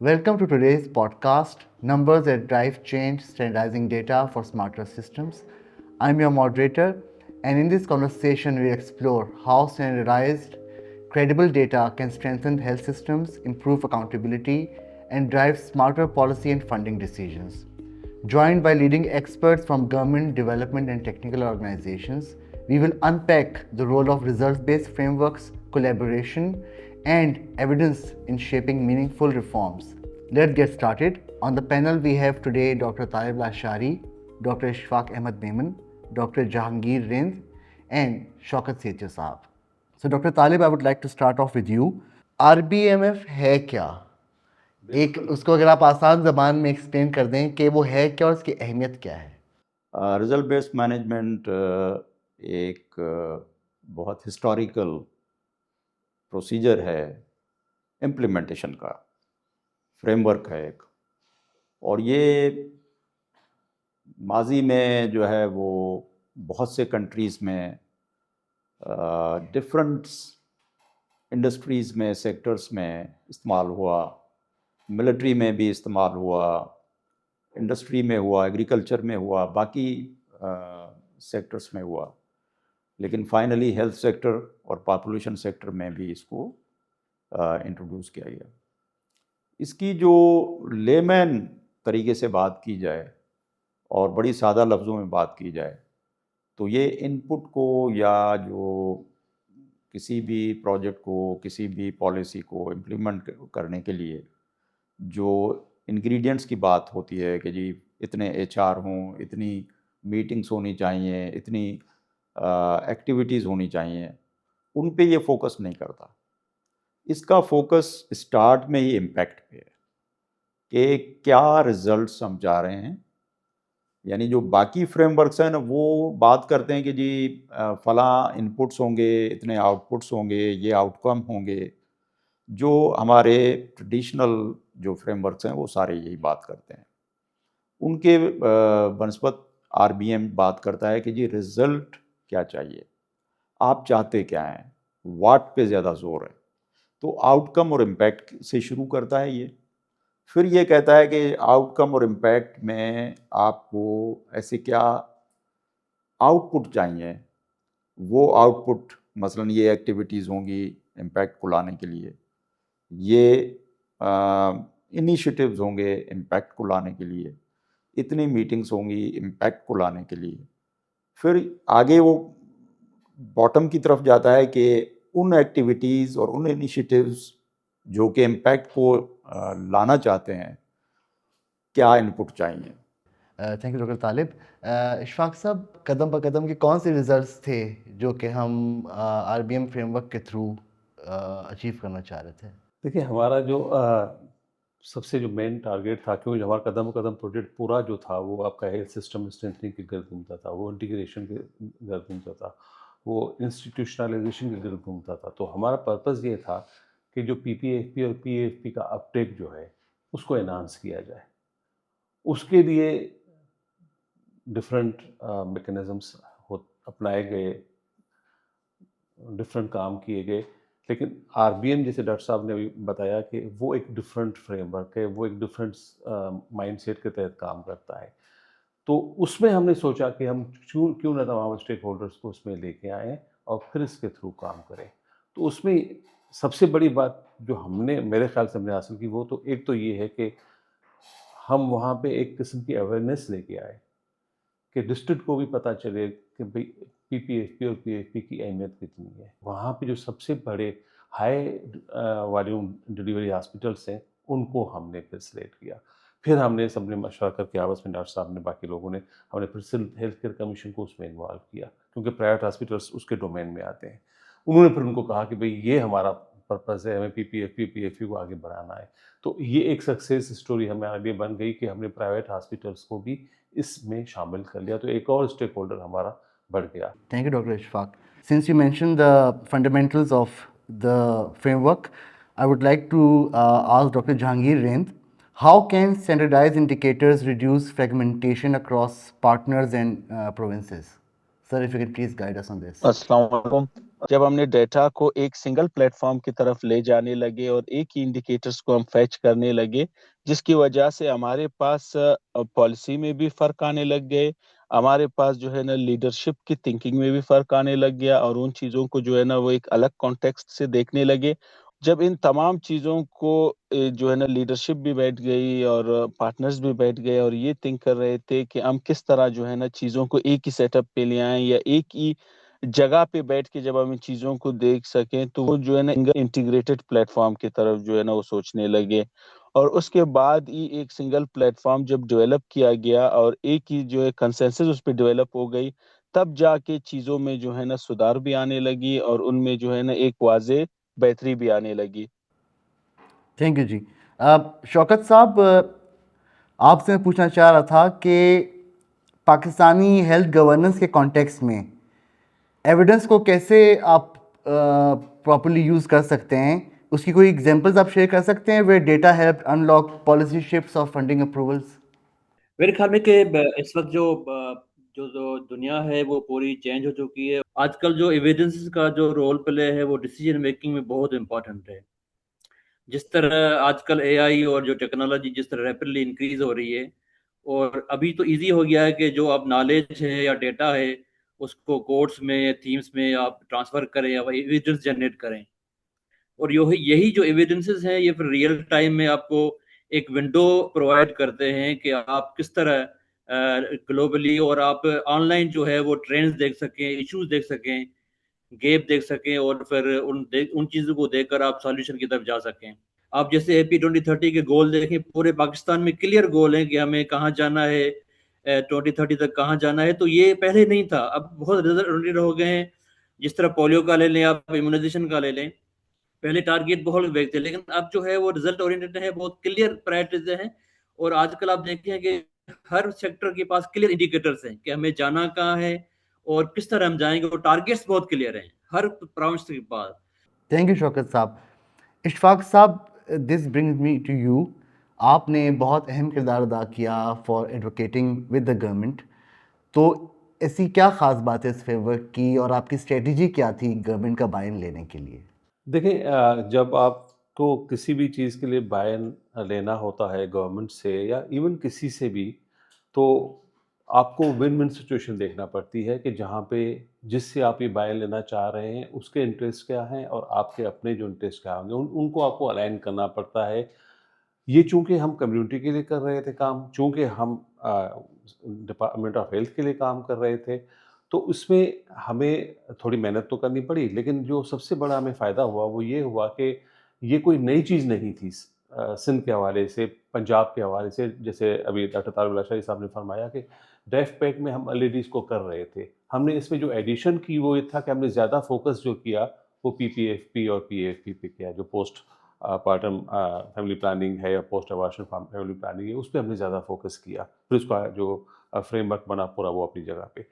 Welcome to today's podcast, Numbers That Drive Change, Standardizing Data for Smarter Systems. I'm your moderator, and in this conversation, we explore how standardized, credible data can strengthen health systems, improve accountability, and drive smarter policy and funding decisions. Joined by leading experts from government, development, and technical organizations, we will unpack the role of results based frameworks, collaboration, and evidence in shaping meaningful reforms. Let's get started. On the panel, we have today Dr. Talib Lashari, Dr. Ishfaq Ahmed Memon, Dr. Jahangir Rind, and Shaukat Sethia Saab. So, Dr. Talib, I would like to start off with you. RBMF है क्या? एक उसको अगर आप आसान ज़बान में explain कर दें कि वो है क्या और उसकी अहमियत क्या है? रिजल्ट बेस्ड मैनेजमेंट एक बहुत हिस्टोरिकल प्रोसीजर है इम्प्लीमेंटेशन का, फ्रेमवर्क है एक, और ये माजी में जो है वो बहुत से कंट्रीज़ में डिफरेंट इंडस्ट्रीज़ में, सेक्टर्स में इस्तेमाल हुआ, मिलिट्री में भी इस्तेमाल हुआ, इंडस्ट्री में हुआ, एग्रीकल्चर में हुआ, बाकी सेक्टर्स में हुआ, लेकिन फाइनली हेल्थ सेक्टर और पॉपुलेशन सेक्टर में भी इसको इंट्रोड्यूस किया गया। इसकी जो लेमैन तरीके से बात की जाए और बड़ी सादा लफ्ज़ों में बात की जाए तो ये इनपुट को या जो किसी भी प्रोजेक्ट को, किसी भी पॉलिसी को इम्प्लीमेंट करने के लिए जो इंग्रेडिएंट्स की बात होती है कि जी इतने HR हों, इतनी मीटिंग्स होनी चाहिए, इतनी एक्टिविटीज़ होनी चाहिए, उन पे ये फोकस नहीं करता। इसका फोकस स्टार्ट में ही इम्पैक्ट पे है कि क्या रिजल्ट्स हम चाह रहे हैं। यानी जो बाकी फ्रेमवर्क्स हैं ना, वो बात करते हैं कि जी फलां इनपुट्स होंगे, इतने आउटपुट्स होंगे, ये आउटकम होंगे। जो हमारे ट्रेडिशनल जो फ्रेमवर्क्स हैं वो सारे यही बात करते हैं। उनके बनस्पत RBM बात करता है कि जी रिज़ल्ट क्या चाहिए, आप चाहते क्या हैं, वाट पे ज़्यादा ज़ोर है। तो आउटकम और इम्पैक्ट से शुरू करता है ये। फिर ये कहता है कि आउटकम और इम्पैक्ट में आपको ऐसे क्या आउटपुट चाहिए, वो आउटपुट मसलन ये एक्टिविटीज़ होंगी इम्पैक्ट को लाने के लिए, ये इनिशिएटिव्स होंगे इम्पैक्ट को लाने के लिए, इतनी मीटिंग्स होंगी इम्पैक्ट को लाने के लिए। फिर आगे वो बॉटम की तरफ जाता है कि उन एक्टिविटीज़ और उन इनिशिएटिव्स जो कि इम्पैक्ट को लाना चाहते हैं, क्या इनपुट चाहिए। थैंक यू डॉक्टर तालिब। इशफाक साहब, कदम ब कदम के कौन से रिजल्ट्स थे जो कि हम RBM फ्रेमवर्क के थ्रू अचीव करना चाह रहे थे? देखिए, हमारा जो सबसे जो मेन टारगेट था, क्योंकि हमारा कदम कदम प्रोजेक्ट पूरा जो था वो आपका हेल्थ सिस्टम स्ट्रेंथनिंग के गर्द घूमता था, वो इंटीग्रेशन के गर्द घूमता था, वो इंस्टीट्यूशनलाइजेशन के गर्द घूमता था। तो हमारा पर्पस ये था कि जो PPAFP और PAFP का अपटेक जो है उसको एनहांस किया जाए। उसके लिए डिफरेंट मैकेनिज़म्स अपनाए गए, डिफरेंट काम किए गए, लेकिन RBM जैसे डॉक्टर साहब ने अभी बताया कि वो एक डिफरेंट फ्रेमवर्क है, वो एक डिफरेंट माइंडसेट के तहत काम करता है। तो उसमें हमने सोचा कि हम क्यों ना तमाम स्टेक होल्डर्स को उसमें लेके आएँ और फिर इसके थ्रू काम करें। तो उसमें सबसे बड़ी बात जो हमने मेरे ख्याल से हमने हासिल की, वो तो एक तो ये है कि हम वहाँ पे एक किस्म की अवेयरनेस लेके आए कि डिस्ट्रिक्ट को भी पता चले कि भाई PPAFP और PAFP की अहमियत कितनी है। वहाँ पे जो सबसे बड़े हाई वॉल्यूम डिलीवरी हॉस्पिटल्स हैं, उनको हमने फिर सेलेक्ट किया। फिर हमने सबने मशवरा करके आपस में, डॉक्टर साहब ने, बाकी लोगों ने, हमने फिर से हेल्थ केयर कमीशन को उसमें इन्वॉल्व किया, क्योंकि प्राइवेट हॉस्पिटल्स उसके डोमेन में आते हैं। उन्होंने फिर उनको कहा कि भाई ये हमारा पर्पस है, हमें PPAFP PAFP को आगे बढ़ाना है। तो ये एक सक्सेस स्टोरी हमारे लिए बन गई कि हमने प्राइवेट हॉस्पिटल्स को भी इसमें शामिल कर लिया, तो एक और स्टेक होल्डर हमारा बढ़ गया। Thank you, Dr. Ishfaq. Since you mentioned the fundamentals of the framework, I would like to ask Dr. Jahangir Rind, how can standardized indicators reduce fragmentation across partners and provinces? Sir, if you can please guide us on this. अस्सलाम वालेकुम। जब हमने data को एक single platform की तरफ ले जाने लगे और एक ही इंडिकेटर्स को हम फैच करने लगे, जिसकी वजह से हमारे पास पॉलिसी में भी फ़र्क आने लग गए, हमारे पास जो है ना लीडरशिप की थिंकिंग में भी फ़र्क आने लग गया और उन चीज़ों को जो है ना वो एक अलग कॉन्टेक्स्ट से देखने लगे। जब इन तमाम चीज़ों को जो है ना लीडरशिप भी बैठ गई और पार्टनर्स भी बैठ गए और ये थिंक कर रहे थे कि हम किस तरह जो है ना चीज़ों को एक ही सेटअप पे ले आएँ या एक ही जगह पे बैठ के जब हम इन चीज़ों को देख सकें, तो वो जो है ना इंटीग्रेटेड प्लेटफ़ॉर्म की तरफ जो है ना वो सोचने लगे। और उसके बाद ही एक सिंगल प्लेटफ़ॉर्म जब डेवलप किया गया और एक ही जो है कंसेंसस उस पे डेवलप हो गई, तब जाके चीज़ों में जो है ना सुधार भी आने लगी और उनमें जो है ना एक वाज़ेह बेहतरी भी आने लगी। थैंक यू जी। शौकत साहब, आपसे मैं पूछना चाह रहा था कि पाकिस्तानी हेल्थ गवर्नेंस के कॉन्टेक्स्ट में एविडेंस को कैसे आप प्रॉपर्ली यूज़ कर सकते हैं, उसकी कोई एग्जांपल्स आप शेयर कर सकते हैं वे data help unlock policy shifts और फंडिंग अप्रूवल्स? मेरे ख्याल में कि इस वक्त जो जो जो दुनिया है वो पूरी चेंज हो चुकी है। आजकल जो एविडेंस का जो रोल प्ले है वो डिसीजन मेकिंग में बहुत इम्पोर्टेंट है। जिस तरह आजकल एआई और जो टेक्नोलॉजी जिस तरह रैपिडली इंक्रीज हो रही है, और अभी तो इजी हो गया है कि जो आप नॉलेज है या डेटा है उसको कोड्स में थीम्स में आप ट्रांसफ़र करें या एविडेंस जनरेट करें। और यही यही जो एविडेंसेस हैं ये फिर रियल टाइम में आपको एक विंडो प्रोवाइड करते हैं कि आप किस तरह ग्लोबली और आप ऑनलाइन जो है वो ट्रेंड्स देख सकें, इश्यूज देख सकें, गैप देख सकें और फिर उन चीज़ों को देखकर आप सॉल्यूशन की तरफ जा सकें। आप जैसे एपी 2030 के गोल देखें, पूरे पाकिस्तान में क्लियर गोल हैं कि हमें कहाँ जाना है, 2030 तक कहाँ जाना है। तो ये पहले नहीं था, अब बहुत रिजल्ट हो गए हैं। जिस तरह पोलियो का ले लें, आप इम्यूनाइजेशन का ले लें, पहले टारगेट बहुत वेग थे लेकिन अब जो है वो रिजल्ट ओरिएंटेड है, बहुत क्लियर प्रायोरिटीज हैं। और आजकल आप देखते हैं कि हर सेक्टर के पास क्लियर इंडिकेटर्स हैं कि हमें जाना कहाँ है और किस तरह हम जाएंगे, और टारगेट्स बहुत क्लियर हैं हर प्रोविंस के पास। Thank you Shaukat sahab. Ishfaq sahab, this brings me to you. आपने बहुत अहम किरदार अदा किया for advocating with the government, तो ऐसी क्या ख़ास बात है इस फ्रेमवर्क की और आपकी स्ट्रेटजी क्या थी गवर्नमेंट का बाइन लेने के लिए? देखिए, जब आपको किसी भी चीज़ के लिए बायन लेना होता है गवर्नमेंट से या इवन किसी से भी, तो आपको विन विन सिचुएशन देखना पड़ती है कि जहाँ पे जिससे आप ये बायन लेना चाह रहे हैं उसके इंटरेस्ट क्या हैं और आपके अपने जो इंटरेस्ट क्या होंगे उनको आपको अलाइन करना पड़ता है। ये चूंकि हम कम्युनिटी के लिए कर रहे थे काम, चूंकि हम डिपार्टमेंट ऑफ हेल्थ के लिए काम कर रहे थे, तो उसमें हमें थोड़ी मेहनत तो करनी पड़ी, लेकिन जो सबसे बड़ा हमें फ़ायदा हुआ वो ये हुआ कि ये कोई नई चीज़ नहीं थी। सिंध के हवाले से, पंजाब के हवाले से, जैसे अभी डॉक्टर तारक शाही साहब ने फरमाया कि डेफ पैक में हम ऑलरेडी इसको कर रहे थे। हमने इसमें जो एडिशन की वो ये था कि हमने ज़्यादा फोकस जो किया वो पीपीएफपी और पीएफपी पे किया, जो पोस्ट पार्टम फैमिली प्लानिंग है या पोस्ट अबॉर्शन फैमिली प्लानिंग है, उस पर हमने ज़्यादा फोकस किया। फिर उसका जो फ्रेमवर्क बना पूरा वो अपनी जगह पे।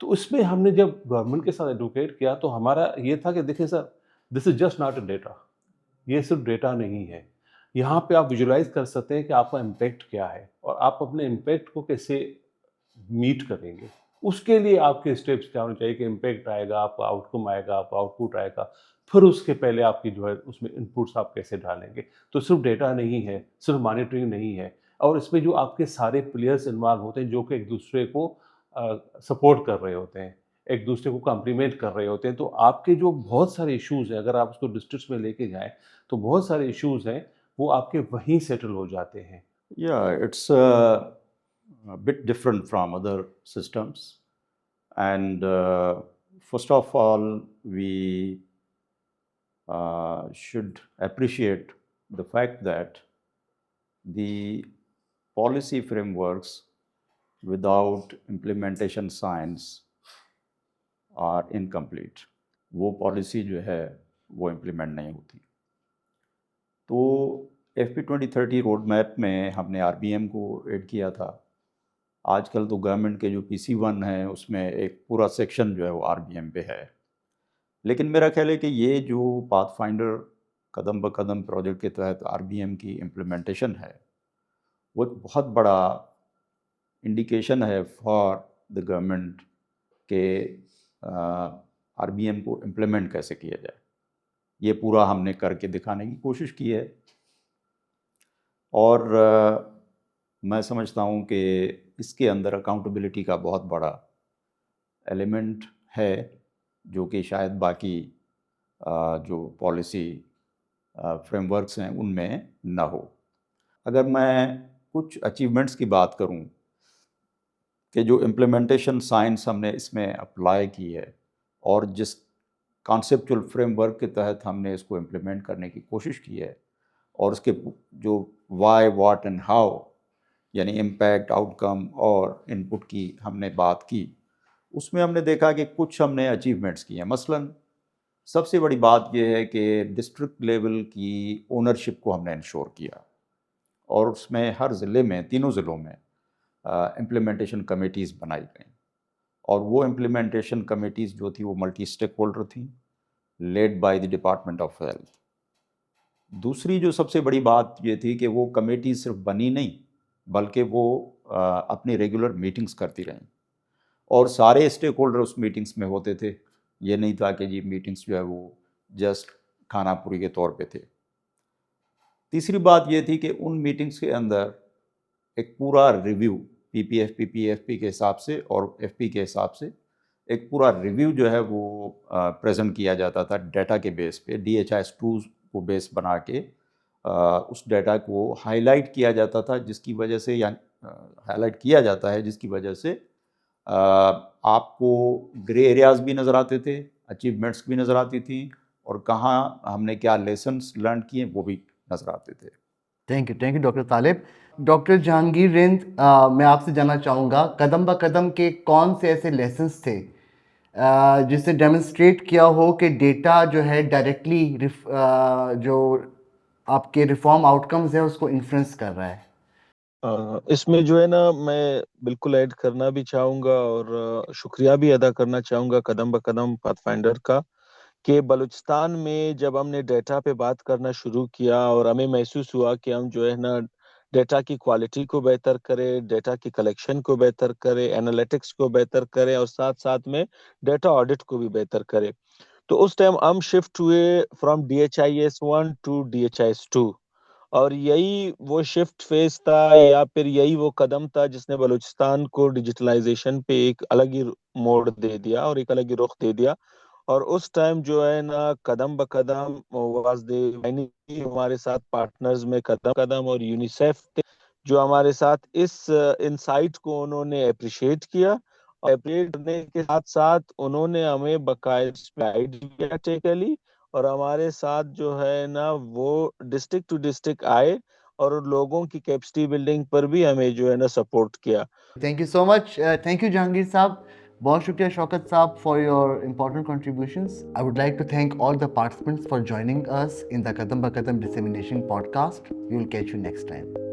तो उसमें हमने जब गवर्नमेंट के साथ एडवोकेट किया तो हमारा ये था कि देखिए sir, this is just not a data. ये सिर्फ डेटा नहीं है। यहाँ पे आप विजुलाइज कर सकते हैं कि आपका इम्पैक्ट क्या है और आप अपने इम्पैक्ट को कैसे मीट करेंगे। उसके लिए आपके स्टेप्स क्या होने चाहिए कि इम्पैक्ट आएगा, आपका आउटकम आएगा, आपका आउटपुट आएगा, फिर उसके पहले आपकी जो है उसमें इनपुट्स आप कैसे डालेंगे। तो सिर्फ डेटा नहीं है, सिर्फ मॉनिटरिंग नहीं है, और इसमें जो आपके सारे प्लेयर्स इन्वॉल्व होते हैं जो कि एक दूसरे को सपोर्ट कर रहे होते हैं, एक दूसरे को कॉम्प्लीमेंट कर रहे होते हैं। तो आपके जो बहुत सारे इश्यूज़ हैं, अगर आप उसको डिस्ट्रिक्ट्स में लेके जाएँ तो बहुत सारे इश्यूज़ हैं वो आपके वहीं सेटल हो जाते हैं। Yeah, it's a bit different from other systems. And first of all, we should appreciate the fact that the policy frameworks without implementation science are incomplete. वो पॉलिसी जो है वो इम्प्लीमेंट नहीं होती। तो FP 2030 रोड मैप में हमने RBM को ऐड किया था। आजकल तो गवर्नमेंट के जो PC1 है उसमें एक पूरा सेक्शन जो है वो RBM पे है। लेकिन मेरा ख्याल है कि ये जो पाथफाइंडर कदम ब कदम प्रोजेक्ट के तहत RBM की इम्प्लीमेंटेशन है वो एक बहुत बड़ा इंडिकेशन है फॉर द गवर्नमेंट کہ RBM کو امپلیمنٹ کیسے کیا جائے. یہ پورا ہم نے کر کے دکھانے کی کوشش کی ہے. اور میں سمجھتا ہوں کہ اس کے اندر اکاؤنٹیبلٹی کا بہت بڑا ایلیمنٹ ہے جو کہ شاید باقی جو پالیسی فریم ورکس ہیں ان میں نہ ہو. اگر میں کچھ اچیومنٹس کی بات کروں کہ جو امپلیمنٹیشن سائنس ہم نے اس میں اپلائی کی ہے اور جس کانسیپچول فریم ورک کے تحت ہم نے اس کو امپلیمنٹ کرنے کی کوشش کی ہے اور اس کے جو وائی واٹ اینڈ ہاؤ یعنی امپیکٹ آؤٹ کم اور ان پٹ کی ہم نے بات کی، اس میں ہم نے دیکھا کہ کچھ ہم نے اچیومنٹس کی ہیں. مثلاً سب سے بڑی بات یہ ہے کہ ڈسٹرکٹ لیول کی اونرشپ کو ہم نے انشور کیا اور اس میں ہر ضلع میں، تینوں ضلعوں میں امپلیمنٹیشن کمیٹیز بنائی گئیں اور وہ امپلیمنٹیشن کمیٹیز جو تھی وہ ملٹی اسٹیک ہولڈر تھیں، led by the department of health. دوسری جو سب سے بڑی بات یہ تھی کہ وہ کمیٹیز صرف بنی نہیں بلکہ وہ اپنی ریگولر میٹنگز کرتی رہیں اور سارے اسٹیک ہولڈر اس میٹنگز میں ہوتے تھے. یہ نہیں تھا کہ جی میٹنگز جو ہے وہ جسٹ کھانا پوری کے طور پہ تھے. تیسری بات یہ تھی کہ ان میٹنگز کے اندر ایک پورا ریویو PPFP کے حساب سے اور FP کے حساب سے ایک پورا ریویو جو ہے وہ پریزنٹ کیا جاتا تھا ڈیٹا کے بیس پہ. DHIS2 کو بیس بنا کے اس ڈیٹا کو ہائی لائٹ کیا جاتا تھا جس کی وجہ سے ہائی لائٹ کیا جاتا ہے جس کی وجہ سے آپ کو گرے ایریاز بھی نظر آتے تھے، اچیومنٹس بھی نظر آتی تھیں اور کہاں ہم نے کیا لیسنس لرن کیے وہ بھی نظر آتے تھے. تھینک یو ڈاکٹر طالب. ڈاکٹر جہانگیر رند، میں آپ سے جاننا چاہوں گا قدم بقدم کے کون سے ایسے لیسنس تھے جس نے ڈیمونسٹریٹ کیا ہو کہ ڈیٹا جو ہے ڈائریکٹلی جو آپ کے ریفارم آؤٹ کمز ہیں اس کو انفلوئنس کر رہا ہے. اس میں جو ہے نا میں بالکل ایڈ کرنا بھی چاہوں گا اور شکریہ بھی ادا کرنا چاہوں گا قدم بقدم پاتھ فائنڈر کا کہ بلوچستان میں جب ہم نے ڈیٹا پہ بات کرنا شروع کیا اور ہمیں محسوس ہوا کہ ہم جو ہے نا ڈیٹا کی کوالٹی کو بہتر کرے، ڈیٹا کی کلیکشن کو بہتر کرے، انالیٹکس کو بہتر کرے اور ساتھ ساتھ میں ڈیٹا آڈٹ کو بھی بہتر کرے، تو اس ٹائم ہم شفٹ ہوئے فرام DHIS1 ٹو DHIS2 اور یہی وہ شفٹ فیز تھا یا پھر یہی وہ قدم تھا جس نے بلوچستان کو ڈیجیٹلائزیشن پہ ایک الگ ہی موڑ دے دیا اور ایک الگ ہی رخ دے دیا. اور اس ٹائم جو ہے نا قدم بقدم ہمارے ساتھ پارٹنرز میں قدم قدم اور یونیسیف جو ہمارے ساتھ اس انسائٹ کو انہوں نے اپریشیٹ کیا اور اپریشیٹ کرنے کے ساتھ ساتھ انہوں نے ہمیں باقاعدہ ٹیکلی اور ہمارے ساتھ جو ہے نا وہ ڈسٹرکٹ ٹو ڈسٹرکٹ آئے اور لوگوں کی کیپیسٹی بلڈنگ پر بھی ہمیں جو ہے نا سپورٹ کیا. Thank you so much. Thank you Jahangir sahab. بہت شکریہ Shaukat sahab for your important contributions. I would like to thank all the participants for joining us in the Kadam Ba Kadam Dissemination podcast. We will catch you next time.